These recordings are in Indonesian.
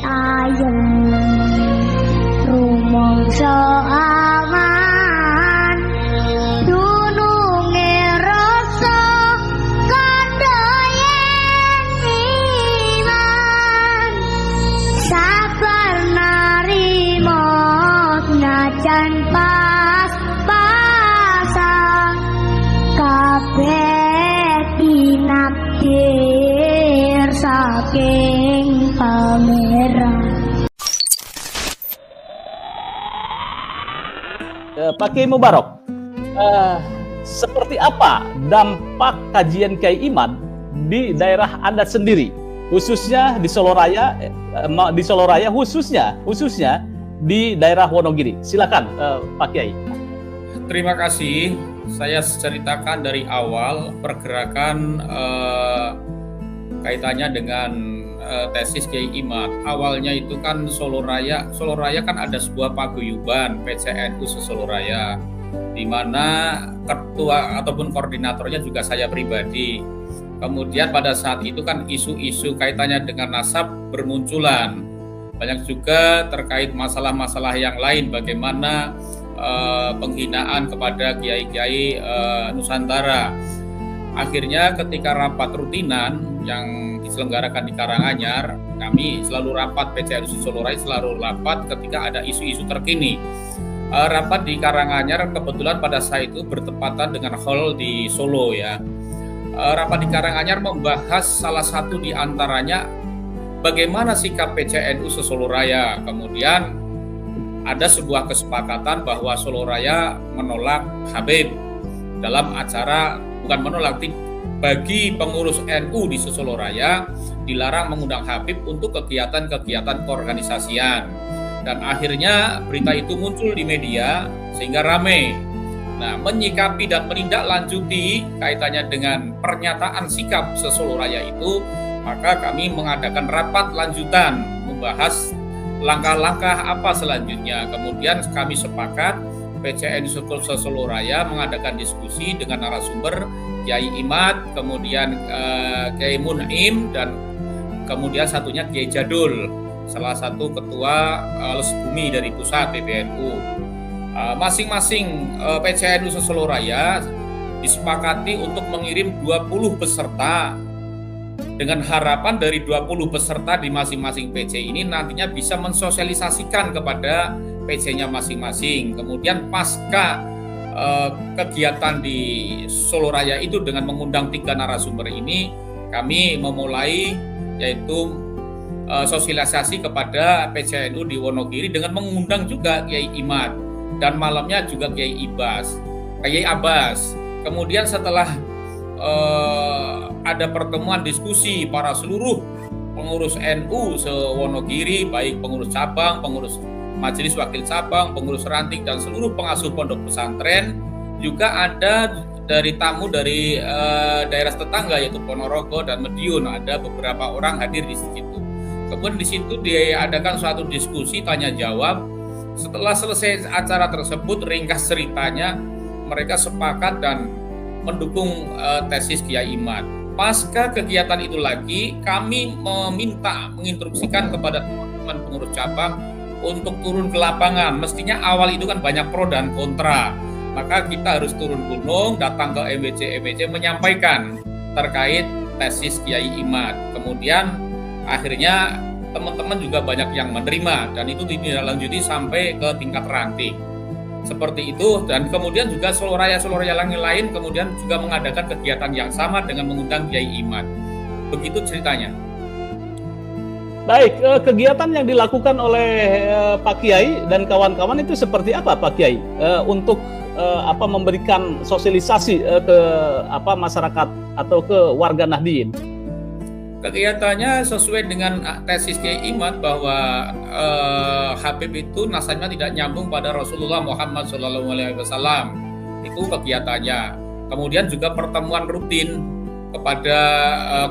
ayem rumangsa aman dununge rasa kandayen iman sabar narima najan pas-pasan kabeh tinakdir saking pameran. Pak Kiai Mubarak, seperti apa dampak kajian Kiai Imad di daerah Anda sendiri, khususnya di Soloraya, khususnya di daerah Wonogiri? Silakan, Pak Kiai. Terima kasih. Saya ceritakan dari awal pergerakan kaitannya dengan tesis Kiai Imad. Awalnya itu kan Soloraya kan ada sebuah paguyuban PCNU se-Soloraya, di mana ketua ataupun koordinatornya juga saya pribadi. Kemudian pada saat itu kan isu-isu kaitannya dengan nasab bermunculan. Banyak juga terkait masalah-masalah yang lain, bagaimana penghinaan kepada kiai-kiai Nusantara. Akhirnya ketika rapat rutinan yang diselenggarakan di Karanganyar, kami selalu rapat, PCNU Soloraya selalu rapat ketika ada isu-isu terkini. Rapat di Karanganyar kebetulan pada saat itu bertepatan dengan hall di Solo ya. Rapat di Karanganyar membahas salah satu di antaranya bagaimana sikap PCNU se-Soloraya. Kemudian ada sebuah kesepakatan bahwa Soloraya menolak Habib dalam acara, bukan menolak, bagi pengurus NU di Soloraya dilarang mengundang Habib untuk kegiatan-kegiatan keorganisasian. Dan akhirnya berita itu muncul di media sehingga ramai. Nah, menyikapi dan menindaklanjuti kaitannya dengan pernyataan sikap Soloraya itu, maka kami mengadakan rapat lanjutan membahas langkah-langkah apa selanjutnya. Kemudian kami sepakat PCNU Soloraya mengadakan diskusi dengan narasumber Kiai Imad, kemudian Kiai Mun'im, dan kemudian satunya Kiai Jadul, salah satu ketua Les Bumi dari pusat PBNU. Masing-masing PCNU Soloraya disepakati untuk mengirim 20 peserta dengan harapan dari 20 peserta di masing-masing PC ini nantinya bisa mensosialisasikan kepada PC-nya masing-masing. Kemudian pasca kegiatan di Soloraya itu dengan mengundang 3 narasumber ini, kami memulai yaitu sosialisasi kepada PCNU di Wonogiri dengan mengundang juga Kiai Imad dan malamnya juga Kiai Abbas. Kemudian setelah ada pertemuan diskusi para seluruh pengurus NU se-Wonogiri, baik pengurus cabang, pengurus majelis wakil cabang, pengurus ranting, dan seluruh pengasuh pondok pesantren. Juga ada dari tamu dari daerah tetangga yaitu Ponorogo dan Madiun, ada beberapa orang hadir di situ. Kemudian di situ diadakan suatu diskusi tanya jawab. Setelah selesai acara tersebut, ringkas ceritanya mereka sepakat dan mendukung tesis Kiai Imad. Pasca kegiatan itu lagi, kami menginstruksikan kepada teman-teman pengurus cabang untuk turun ke lapangan. Mestinya awal itu kan banyak pro dan kontra, maka kita harus turun gunung, datang ke MWC menyampaikan terkait tesis Kiai Imad. Kemudian akhirnya teman-teman juga banyak yang menerima dan itu ditindaklanjuti sampai ke tingkat ranting. Seperti itu, dan kemudian juga Soloraya lain kemudian juga mengadakan kegiatan yang sama dengan mengundang Kiai Imad. Begitu ceritanya. Baik, kegiatan yang dilakukan oleh Pak Kiai dan kawan-kawan itu seperti apa, Pak Kiai, untuk memberikan sosialisasi ke masyarakat atau ke warga Nahdien? Kegiatannya sesuai dengan tesis Kiai Imad bahwa Habib itu nasabnya tidak nyambung pada Rasulullah Muhammad SAW. Itu kegiatannya. Kemudian juga pertemuan rutin kepada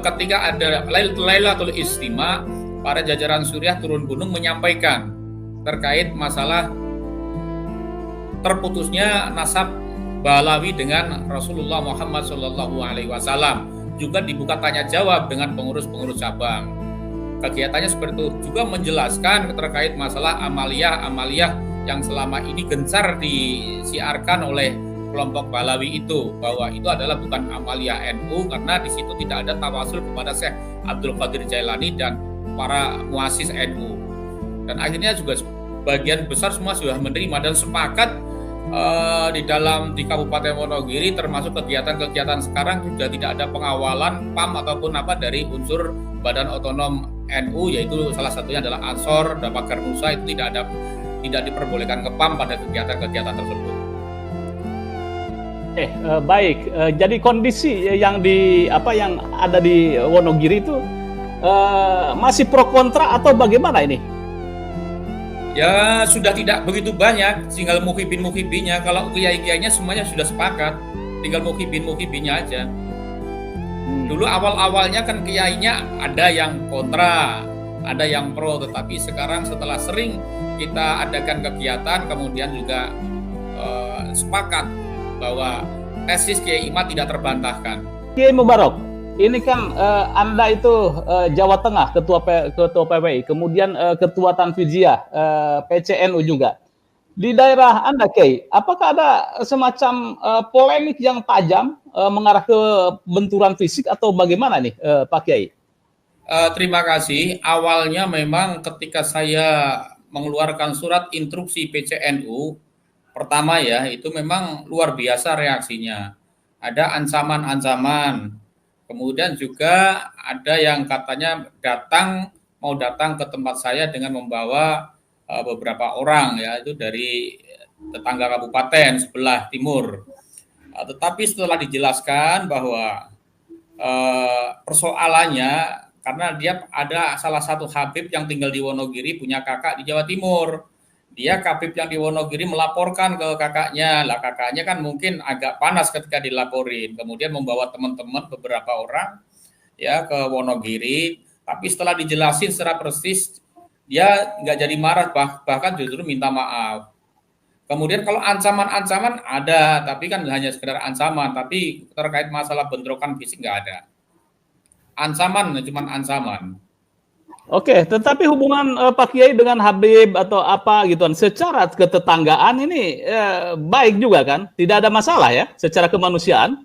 ketika ada Lailatul Istima, para jajaran Suriah turun gunung menyampaikan terkait masalah terputusnya nasab Balawi dengan Rasulullah Muhammad SAW. Juga dibuka tanya jawab dengan pengurus-pengurus cabang. kegiatannya seperti itu. Juga menjelaskan terkait masalah amaliyah yang selama ini gencar disiarkan oleh kelompok Balawi itu, bahwa itu adalah bukan amaliyah NU karena di situ tidak ada tawasul kepada Syekh Abdul Qadir Jailani dan para muasis NU. Dan akhirnya juga bagian besar semua sudah menerima dan sepakat di Kabupaten Wonogiri, termasuk kegiatan-kegiatan sekarang juga tidak ada pengawalan PAM ataupun dari unsur Badan Otonom NU, yaitu salah satunya adalah Ansor dan Pagar Nusa, itu tidak diperbolehkan ke PAM pada kegiatan-kegiatan tersebut. Baik. Jadi kondisi yang ada di Wonogiri itu masih pro kontra atau bagaimana ini? Ya sudah tidak begitu banyak, tinggal muhibin-muhibinnya. Kalau kiai-kiainya semuanya sudah sepakat, tinggal muhibin-muhibinnya aja. Dulu awal-awalnya kan kiainya ada yang kontra, ada yang pro, tetapi sekarang setelah sering kita adakan kegiatan, kemudian juga sepakat bahwa tesis Kiai Imad tidak terbantahkan. Kiai Mubarok, ini kan Anda itu Jawa Tengah, ketua PWI, kemudian ketua Tanfidiyah, PCNU juga. Di daerah Anda, Kiai, apakah ada semacam polemik yang tajam mengarah ke benturan fisik atau bagaimana nih, Pak Kiai? Terima kasih. Awalnya memang ketika saya mengeluarkan surat instruksi PCNU, pertama ya, itu memang luar biasa reaksinya. Ada ancaman-ancaman. Kemudian juga ada yang katanya mau datang ke tempat saya dengan membawa beberapa orang, ya, itu dari tetangga kabupaten sebelah timur. Tetapi setelah dijelaskan bahwa persoalannya karena dia ada salah satu Habib yang tinggal di Wonogiri, punya kakak di Jawa Timur. Dia Habib yang di Wonogiri melaporkan ke kakaknya. Lah kakaknya kan mungkin agak panas ketika dilaporin. Kemudian membawa teman-teman beberapa orang ya ke Wonogiri. Tapi setelah dijelasin secara persis, dia nggak jadi marah, bahkan justru minta maaf. Kemudian kalau ancaman-ancaman ada, tapi kan hanya sekedar ancaman. Tapi terkait masalah bentrokan fisik nggak ada. Ancaman, cuma ancaman. Oke, tetapi hubungan Pak Kiai dengan Habib atau apa gituan secara ketetanggaan ini baik juga kan? Tidak ada masalah ya secara kemanusiaan?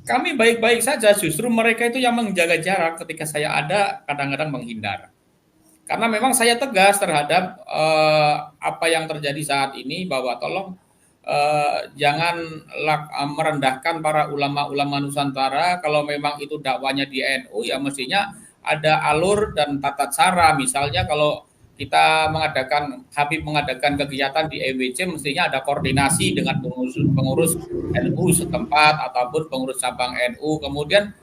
Kami baik-baik saja, justru mereka itu yang menjaga jarak ketika saya ada kadang-kadang menghindar. Karena memang saya tegas terhadap apa yang terjadi saat ini, bahwa tolong jangan merendahkan para ulama-ulama Nusantara. Kalau memang itu dakwanya di NU, ya mestinya ada alur dan tata cara. Misalnya kalau kita Habib mengadakan kegiatan di EWC, mestinya ada koordinasi dengan pengurus NU setempat ataupun pengurus cabang NU. Kemudian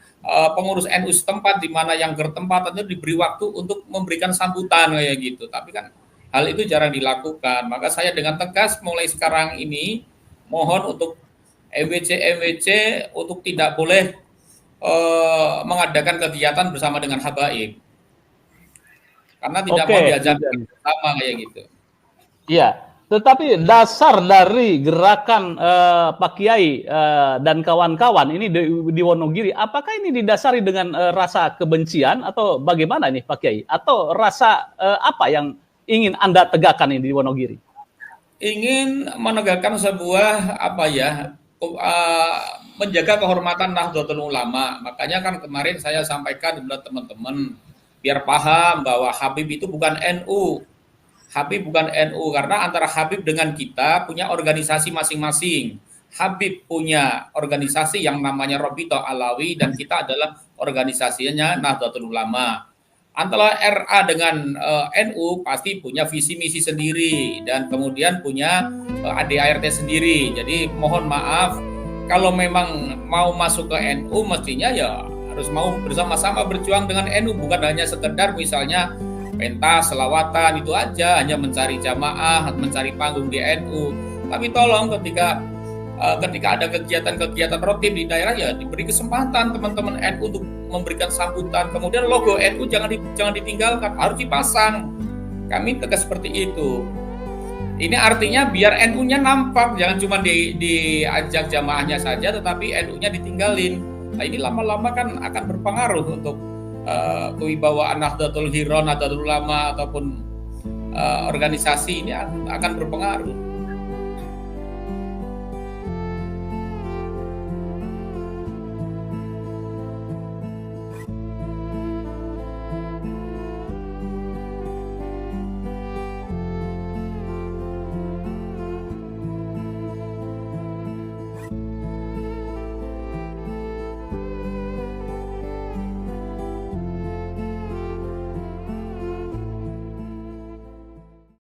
pengurus NU setempat di mana yang bertempat itu diberi waktu untuk memberikan sambutan kayak gitu. Tapi kan hal itu jarang dilakukan. Maka saya dengan tegas mulai sekarang ini mohon untuk EWC untuk tidak boleh mengadakan kegiatan bersama dengan habaib, karena tidak mau diajak bersama kayak gitu. Iya, tetapi dasar dari gerakan Pak Kiai dan kawan-kawan ini di Wonogiri, apakah ini didasari dengan rasa kebencian atau bagaimana nih Pak Kiai? Atau rasa apa yang ingin Anda tegakkan ini di Wonogiri? Ingin menegakkan sebuah menjaga kehormatan Nahdlatul Ulama. Makanya kan kemarin saya sampaikan kepada teman-teman biar paham bahwa Habib itu bukan NU. Habib bukan NU karena antara Habib dengan kita punya organisasi masing-masing. Habib punya organisasi yang namanya Robito Alawi dan kita adalah organisasinya Nahdlatul Ulama. Antara RA dengan NU pasti punya visi misi sendiri dan kemudian punya ADART sendiri. Jadi mohon maaf, kalau memang mau masuk ke NU mestinya ya harus mau bersama-sama berjuang dengan NU, bukan hanya sekedar misalnya pentas, selawatan itu aja, hanya mencari jamaah, mencari panggung di NU. Tapi tolong ketika ada kegiatan-kegiatan rutin di daerah ya diberi kesempatan teman-teman NU untuk memberikan sambutan. Kemudian logo NU jangan ditinggalkan, harus dipasang. Kami tegas seperti itu. Ini artinya biar NU-nya nampak, jangan cuma diajak jamaahnya saja, tetapi NU-nya ditinggalin. Nah ini lama-lama kan akan berpengaruh untuk kewibawaan Nahdlatul Hiron, Nahdlatul Ulama ataupun organisasi ini akan berpengaruh.